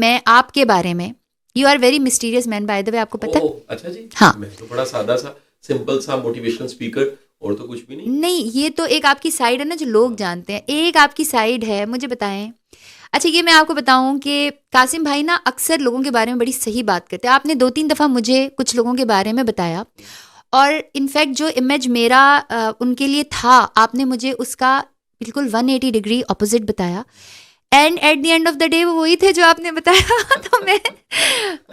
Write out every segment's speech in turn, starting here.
میں آپ کے بارے میں, you are very mysterious man by the way, آپ کو پتا؟ اچھا جی. ہاں, میں تو بڑا سادہ سا سمپل سا موٹیویشنل اسپیکر, اور تو کچھ بھی نہیں. نہیں, یہ تو ایک آپ کی سائڈ ہے نا جو لوگ جانتے ہیں, ایک آپ کی سائڈ ہے, مجھے بتائیں. اچھا یہ میں آپ کو بتاؤں کہ قاسم بھائی نا اکثر لوگوں کے بارے میں بڑی صحیح بات کرتے ہیں. آپ نے 2-3 دفعہ مجھے کچھ لوگوں کے بارے میں بتایا, اور انفیکٹ جو امیج میرا ان کے لیے تھا, آپ نے مجھے اس کا بالکل 180 ڈگری اپوزٹ بتایا. And at the end of the day وہ وہی تھے جو آپ نے بتایا. تو میں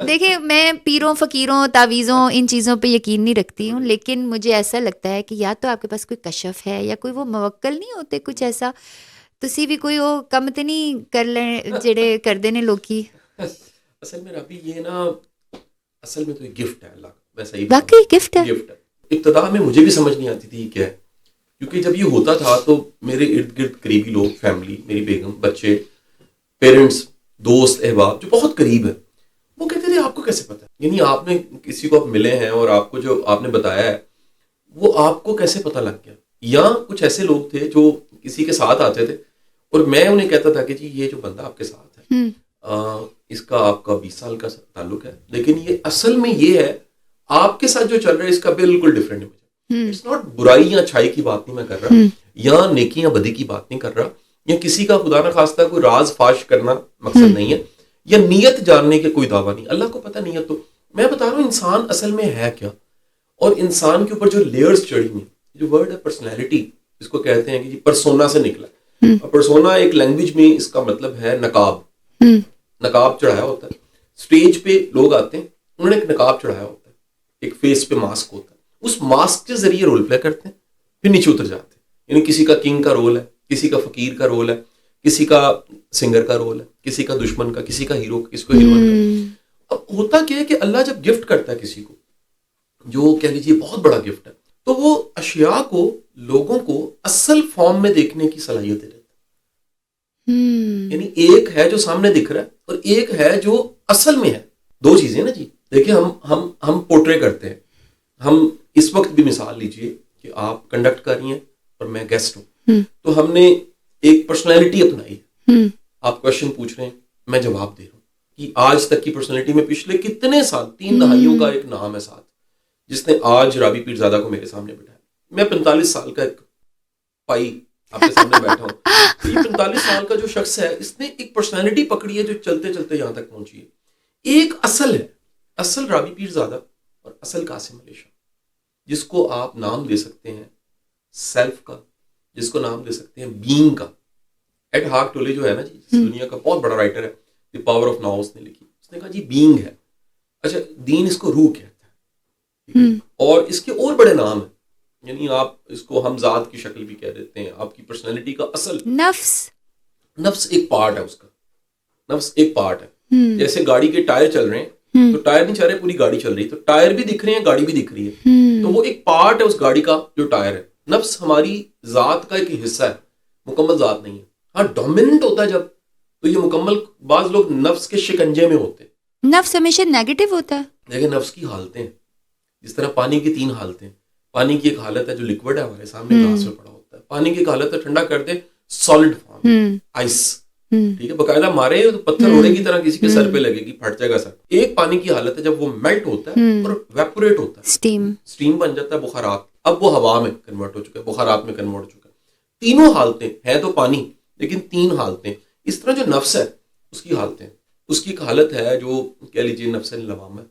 دیکھیں, میں پیروں فقیروں تعویذوں ان چیزوں پہ یقین نہیں رکھتی ہوں, لیکن مجھے ایسا لگتا ہے کہ یا تو آپ کے پاس کوئی کشف ہے, یا کوئی وہ موکل نہیں ہوتے کچھ ایسا, تسی بھی کوئی وہ کم تو نہیں کر لیں جڑے کر دینے لوکی. اصل میں ابھی یہ نا, اصل میں تو یہ گفٹ ہے اللہ کا, میں صحیح واقعی گفٹ ہے. گفٹ ہے. ابتدا میں مجھے بھی سمجھ نہیں آتی تھی کیا ہے, کیونکہ جب یہ ہوتا تھا تو میرے ارد گرد قریبی لوگ, فیملی, میری بیگم, بچے, پیرنٹس, دوست, احباب جو بہت قریب ہے, وہ کہتے تھے آپ کو کیسے پتا, یعنی آپ نے کسی کو آپ ملے ہیں اور آپ کو جو آپ نے بتایا ہے وہ آپ کو کیسے پتا لگ گیا. یا کچھ ایسے لوگ تھے جو کسی کے ساتھ آتے تھے اور میں انہیں کہتا تھا کہ جی یہ جو بندہ آپ کے ساتھ ہے اس کا آپ کا 20 سال کا تعلق ہے, لیکن یہ اصل میں یہ ہے آپ کے ساتھ جو چل رہا ہے اس کا بالکل ڈفرینٹ ہے. اٹس ناٹ برائی یا اچھائی کی بات نہیں میں کر رہا, یا نیکی یا بدی کی بات نہیں کر رہا, یا کسی کا خدا نہ خواستہ کوئی راز فاش کرنا مقصد نہیں ہے, یا نیت جاننے کے کوئی دعویٰ نہیں, اللہ کو پتہ نیت. تو میں بتا رہا ہوں انسان اصل میں ہے کیا, اور انسان کے اوپر جو لیئرز چڑھی ہوئی, جو ورڈ ہے پرسنالٹی, اس کو کہتے ہیں کہ جی پرسونا سے نکلا. پرسونا ایک لینگویج میں اس کا مطلب ہے نقاب. نقاب چڑھایا ہوتا ہے, اسٹیج پہ لوگ آتے ہیں, انہوں نے ایک نقاب چڑھایا ہوتا ہے, ایک فیس پہ ماسک ہوتا ہے, اس ماسک کے ذریعے رول پلے کرتے ہیں, پھر نیچے اتر جاتے ہیں. یعنی کسی کا کنگ کا رول ہے, کسی کا فقیر کا رول ہے, کسی کا سنگر کا رول ہے, کسی کا دشمن کا, کسی کا ہیرو, کسی کو ہیروئن کا. اب ہوتا کیا ہے کہ اللہ جب گفٹ کرتا ہے کسی کو, جو کہہ لیجیے بہت بڑا گفٹ ہے, تو وہ اشیاء کو, لوگوں کو اصل فارم میں دیکھنے کی صلاحیت دیتا ہے. یعنی ایک ہے جو سامنے دکھ رہا ہے اور ایک ہے جو اصل میں ہے. دو چیزیں نا جی. دیکھیں ہم پورٹرے کرتے ہیں. ہم اس وقت بھی مثال لیجئے کہ آپ کنڈکٹ کر رہی ہیں اور میں گیسٹ ہوں, تو ہم نے ایک پرسنالٹی اپنائی ہے. آپ کوشچن پوچھ رہے ہیں, میں جواب دے رہا ہوں کہ آج تک کی پرسنالٹی میں پچھلے کتنے سال, 3 دہائیوں کا ایک نام ہے ساتھ, جس نے آج رابی پیرزادہ کو میرے سامنے بٹھایا. میں 45 سال کا ایک پائی آپ کے سامنے بیٹھا ہوں. یہ 45 سال کا جو شخص ہے, اس نے ایک پرسنالٹی پکڑی ہے جو چلتے چلتے یہاں تک پہنچی ہے. ایک اصل ہے, اصل رابی پیرزادہ اور اصل قاسم علی شاہ, جس کو آپ نام دے سکتے ہیں سیلف کا, جس کو نام دے سکتے ہیں بینگ کا. ایڈ ہاک ٹولے جو ہے نا جی, دنیا کا بہت بڑا رائٹر ہے, دی پاور آف ناؤ اس نے لکھی. اس نے کہا جی بینگ ہے. اچھا, دین اس کو روح کہتا ہے, اور اس کے اور بڑے نام ہیں. یعنی آپ اس کو ہم ذات کی شکل بھی کہہ دیتے ہیں. آپ کی پرسنالٹی کا اصل نفس ایک پارٹ ہے, اس کا نفس ایک پارٹ ہے. جیسے گاڑی کے ٹائر چل رہے ہیں, تو ٹائر نہیں چل رہے, پوری گاڑی چل رہی ہے, تو ٹائر بھی دکھ رہے ہیں, گاڑی بھی دکھ رہی ہے, تو وہ ایک پارٹ ہے اس گاڑی کا جو ٹائر ہے. نفس ہماری ذات کا ایک حصہ ہے, مکمل ذات نہیں ہے. ہاں ڈومیننٹ ہوتا ہے جب, تو یہ مکمل, بعض لوگ نفس کے شکنجے میں ہوتے ہیں. نفس ہمیشہ نیگیٹو ہوتا ہے. لیکن نفس کی حالتیں, جس طرح پانی کی 3 حالتیں. پانی کی ایک حالت ہے جو لکوڈ ہے, ہمارے سامنے گلاس میں پڑا ہوتا ہے. پانی کی ایک حالت ہے ٹھنڈا کر دے, سالڈ فارم, آئس, ٹھیک ہے, باقاعدہ مارے تو پتھر روڑے کی طرح کسی کے سر پہ لگے گی, پھٹ جائے گا سر. ایک پانی کی حالت ہے جب وہ میلٹ ہوتا ہے اور ویپوریٹ ہوتا ہے, اسٹیم بن جاتا ہے, بخارات. اب وہ ہوا میں کنورٹ ہو چکا ہے, بخارات میں کنورٹ ہو چکا ہے. تینوں حالتیں ہیں تو پانی, لیکن 3 حالتیں. اس طرح جو نفس ہے اس کی حالتیں, اس کی ایک حالت ہے جو کہہ لیجیے نفس لوامہ.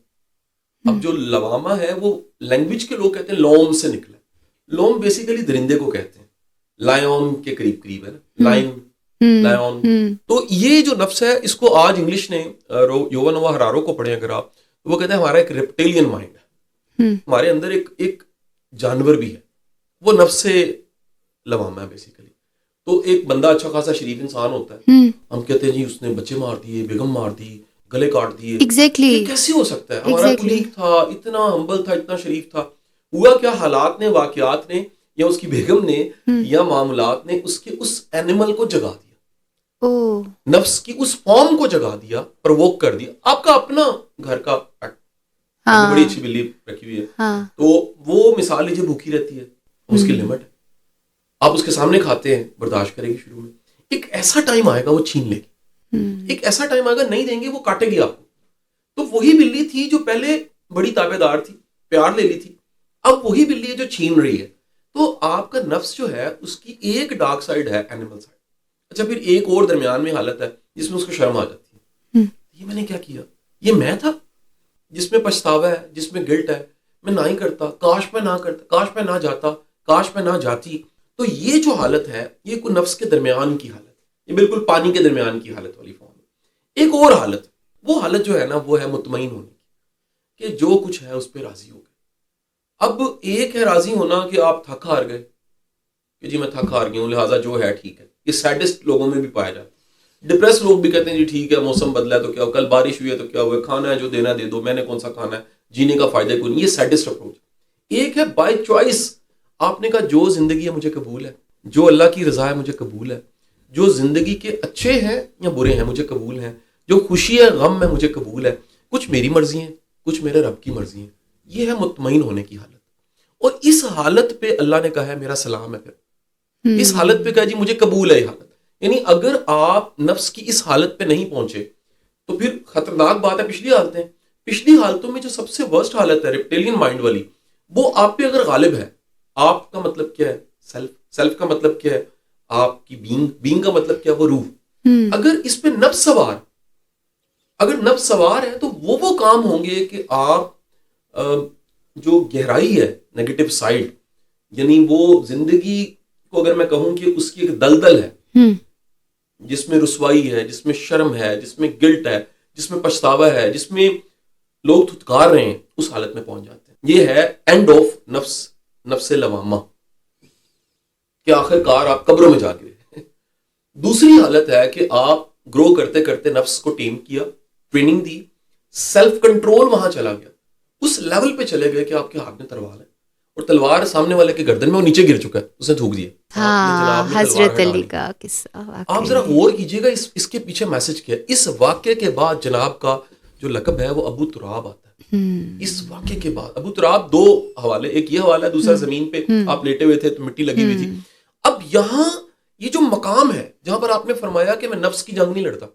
اب جو لوامہ ہے وہ لینگویج کے لوگ کہتے ہیں لوم سے نکلا. لوم بیسیکلی درندے کو کہتے ہیں, لائن کے قریب ہے نا, لائن. تو یہ جو نفس ہے, اس کو آج انگلش نے یووا نووا ہرارو کو پڑھیں اگر آپ, وہ کہتے ہیں ہمارا ایک ریپٹیلین مائنڈ ہے, ہمارے اندر ایک جانور بھی ہے, وہ نفس سے لوامہ ہے بیسیکلی. تو ایک بندہ اچھا خاصا شریف انسان ہوتا ہے, ہم کہتے ہیں جی اس نے بچے مار دیے, بیگم مار دی, گلے کاٹ دیے. ایگزیکٹلی کیسے ہو سکتا ہے؟ ہمارا کلیگ تھا, اتنا ہمبل تھا, اتنا شریف تھا. ہوا کیا, حالات نے, واقعات نے, یا اس کی بیگم نے, یا معاملات نے اس کے اس اینیمل کو جگا دیا, نفس کی اس فارم کو جگا دیا, پرووک کر دیا. آپ کا اپنا گھر کا پیٹ, بڑی اچھی بلی رکھی ہوئی ہے, تو وہ مثال لیجیے بھوکی رہتی ہے, اس کی لمٹ ہے. آپ اس کے سامنے کھاتے ہیں, برداشت کرے گی شروع میں, ایک ایسا ٹائم آئے گا وہ چھین لے گی. ایک ایسا ٹائم آئے گا نہیں دیں گے وہ کاٹے گی آپ کو. تو وہی بلی تھی جو پہلے بڑی تابع دار تھی, پیار لے لی تھی, اب وہی بلی ہے جو چھین رہی ہے. تو آپ کا نفس جو ہے اس کی ایک ڈارک سائڈ ہے, اینیمل سائڈ. اچھا پھر ایک اور درمیان میں حالت ہے جس میں اس کو شرم آ جاتی ہے, یہ میں نے کیا کیا, یہ میں تھا, جس میں پچھتاوا ہے, جس میں گلٹ ہے, میں نہ ہی کرتا, کاش میں نہ کرتا, کاش میں نہ جاتا, کاش میں نہ جاتی. تو یہ جو حالت ہے یہ کوئی نفس کے درمیان کی حالت ہے, یہ بالکل پانی کے درمیان کی حالت والی فارم ہے. ایک اور حالت, وہ حالت جو ہے نا وہ ہے مطمئن ہونے کی, کہ جو کچھ ہے اس پہ راضی ہو گئے. اب ایک ہے راضی ہونا کہ آپ تھک ہار گئے, کہ جی میں تھک ہار گیا ہوں لہٰذا جو ہے ٹھیک ہے. یہ سیڈسٹ لوگوں میں بھی پایا جاتا ہے. ڈپریس لوگ بھی کہتے ہیں جی ٹھیک ہے موسم بدلا ہے تو کیا ہو, کل بارش ہوئی ہے تو کیا ہوا, کھانا ہے جو دینا دے دو, میں نے کون سا کھانا ہے, جینے کا فائدہ کوئی نہیں. یہ سیڈسٹ اپروچ. ایک ہے بائی چوائس, آپ نے کہا جو زندگی ہے مجھے قبول ہے, جو اللہ کی رضا ہے مجھے قبول ہے, جو زندگی کے اچھے ہیں یا برے ہیں مجھے قبول ہیں, جو خوشی ہے غم ہے مجھے قبول ہے, کچھ میری مرضی ہیں کچھ میرے رب کی مرضی ہیں. یہ ہے مطمئن ہونے کی حالت. اور اس حالت پہ اللہ نے کہا ہے میرا سلام ہے. پھر اس حالت پہ کہا جی مجھے قبول ہے یہ حالت. یعنی اگر آپ نفس کی اس حالت پہ نہیں پہنچے تو پھر خطرناک بات ہے پچھلی حالتیں. پچھلی حالتوں میں جو سب سے ورسٹ حالت ہے ریپٹیلین مائنڈ والی, وہ آپ پہ اگر غالب ہے, آپ کا مطلب کیا ہے سیلف, سیلف کا مطلب کیا ہے آپ کی بینگ, بینگ کا مطلب کیا ہے وہ روح. اگر اس پہ نفس سوار, اگر نفس سوار ہے تو وہ کام ہوں گے کہ آپ جو گہرائی ہے نیگیٹو سائڈ, یعنی وہ زندگی کو اگر میں کہوں کہ اس کی ایک دلدل ہے جس میں رسوائی ہے, جس میں شرم ہے, جس میں گلٹ ہے, جس میں پچھتاوا ہے, جس میں لوگ دھتکار رہے ہیں, اس حالت میں پہنچ جاتے ہیں. یہ ہے اینڈ آف نفس لوامہ, کہ آخر کار آپ قبروں میں جا گئے. دوسری حالت ہے کہ آپ گرو کرتے کرتے نفس کو ٹیم کیا, ٹریننگ دی, سیلف کنٹرول وہاں چلا گیا, اس لیول پہ چلے گئے کہ آپ کے ہاتھ میں تلوار ہے, اور تلوار سامنے والے کے گردن میں وہ نیچے گر چکا ہے, اسے تھوک دیا. حضرت علی کا قصہ. آپ ذرا غور کیجئے گا اس کے پیچھے میسج کیا ہے. اس واقعے کے بعد جناب کا جو لقب ہے وہ ابو تراب آتا ہے. اس واقعے کے بعد ابو تراب, دو حوالے, ایک یہ حوالہ ہے, دوسرا زمین پہ آپ لیٹے ہوئے تھے تو مٹی لگی ہوئی تھی. اب یہاں یہ جو مقام ہے جہاں پر آپ نے فرمایا کہ میں نفس کی جنگ نہیں لڑتا,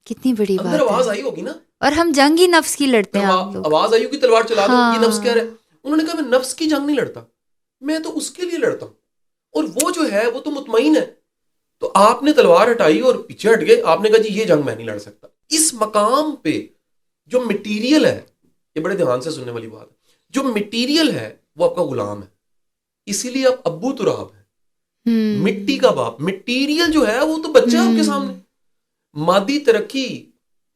کتنی بڑی بات ہے. اندر آواز آئی ہوگی نا, اور ہم جنگ ہی نفس کی لڑتے ہیں. آواز آئی ہوگی تلوار چلا دو, یہ نفس کہہ رہا ہے. انہوں نے کہا میں نفس کی جنگ نہیں لڑتا, میں تو اس کے لیے لڑتا ہوں, اور وہ جو ہے وہ تو مطمئن ہے. تو آپ نے تلوار ہٹائی اور پیچھے ہٹ گئے, آپ نے کہا جی یہ جنگ میں نہیں لڑ سکتا. اس مقام پہ جو مٹیریل ہے, یہ بڑے دھیان سے سننے والی بات ہے, جو مٹیریل ہے وہ آپ کا غلام ہے, اسی لیے آپ ابو تراب ہے, مٹی کا باپ. مٹیریل جو ہے وہ تو بچہ ہے آپ کے سامنے. مادی ترقی,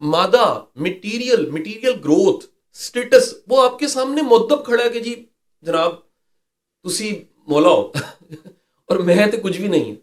مادہ, مٹیریل گروتھ, سٹیٹس, وہ آپ کے سامنے مدب کھڑا ہے کہ جی جناب تسی مولا ہو اور میں تو کچھ بھی نہیں.